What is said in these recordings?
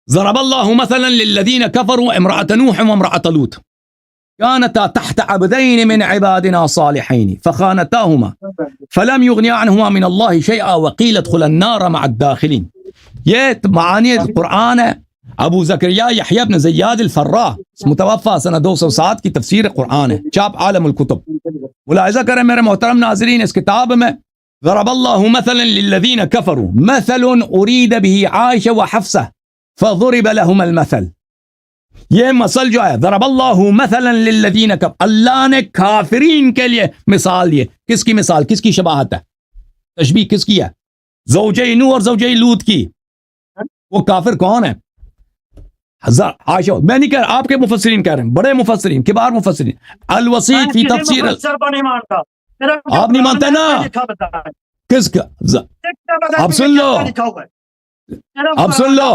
ضرب الله مثلا للذين كفروا امرأة نوح وامرأة لوط كانتا تحت عبدين من عبادنا صالحين فخانتاهما فلم يغنيا عنهما من الله شيئا وقيل ادخلا النار مع الداخلين. یہ معانی قرآن ہے. ابو زکریا یحییٰ بن زیاد الفراء متوفى سنہ 207 کی تفسیر قرآن ہے, چاپ عالم الکتب. ملاحظہ کریں میرے محترم ناظرین, اس کتاب میں ضرب الله مثلا للذين كفروا مثل اريد به عائشة وحفصة فضرب لهما المثل. یہ مثل جو ہے ضرب اللہ مثلا للذین کفروا, اللہ نے کافرین کے لیے مثال دی. کس کی مثال, کس کی شباہت ہے, تشبیہ کس کی ہے؟ زوجہ نوح اور زوجہ لوط کی. وہ کافر کون ہے؟ عائشہ. میں نہیں کہہ رہا, آپ کے مفسرین کہہ رہے ہیں, بڑے مفسرین, کبار مفسرین. الوسیط فی تفسیر, آپ نہیں مانتے نا, کس کا؟ آپ سن لو, اب سن لو,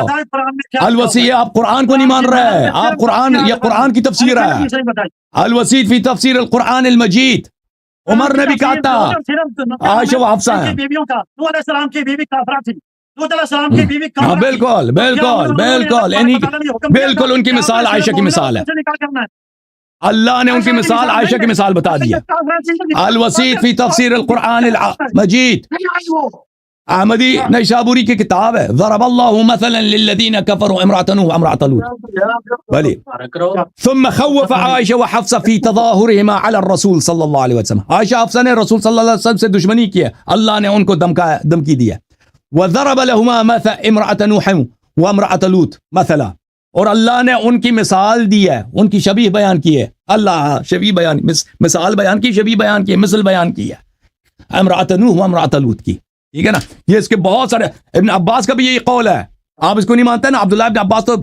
الوسیع, آپ قرآن کو نہیں مان رہے, آپ قرآن, یہ قرآن کی تفسیر ہے. الوسیع فی تفسیر القرآن المجید, عمر نے بھی کہا تھا عائشہ و حفصہ ہیں. ہاں بالکل بالکل بالکل بالکل, ان کی مثال عائشہ کی مثال ہے. اللہ نے ان کی مثال عائشہ کی مثال بتا دیا. الوسیع فی تفسیر القرآن المجید, احمدی نیشابوری کی کتاب ہے. ضرب اللہ مثلا للذین کفروا امرأة نوح وامرأة لوط. بلی ثم خوف عائشہ وحفصہ فی تظاہرہما علی الرسول صلی اللہ علیہ وسلم. عائشہ حفصہ نے رسول صلی اللہ علیہ وسلم سے دشمنی کی ہے, اللہ نے ان کو دمکی دی ہے. وضرب لهما مثل امرأة نوح وامرأة لوط مثلا, اور اللہ نے ان کی مثال دی ہے, ان کی شبیہ بیان کی ہے. اللہ شبیہ بیان, مثال بیان کی, شبیہ بیان کی, مثل بیان کی ہے امرأة نوح وامرأة لوط کی. ٹھیک ہے نا. یہ اس کے بہت سارے, ابن عباس کا بھی یہی قول ہے. آپ اس کو نہیں مانتے نا, عبداللہ ابن عباس تو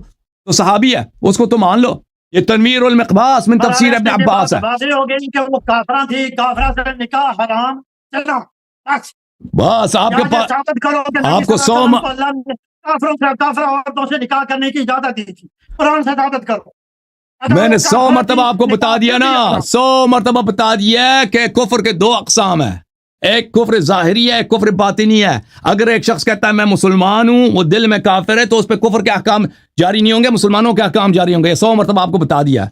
صحابی ہے, اس کو تو مان لو. یہ تنویر المقباس من تفسیر ابن عباس ہے. بس آپ کے پاس, آپ کو 100 عورتوں سے نکاح کرنے کی اجازت دی تھی, قرآن سے ثابت کرو. میں نے 100 مرتبہ آپ کو بتا دیا نا, 100 مرتبہ بتا دیا کہ کفر کے 2 اقسام ہیں. ایک کفر ظاہری ہے, ایک کفر باطنی ہے. اگر ایک شخص کہتا ہے میں مسلمان ہوں, وہ دل میں کافر ہے, تو اس پہ کفر کے احکام جاری نہیں ہوں گے, مسلمانوں کے احکام جاری ہوں گے. 100 مرتبہ آپ کو بتا دیا.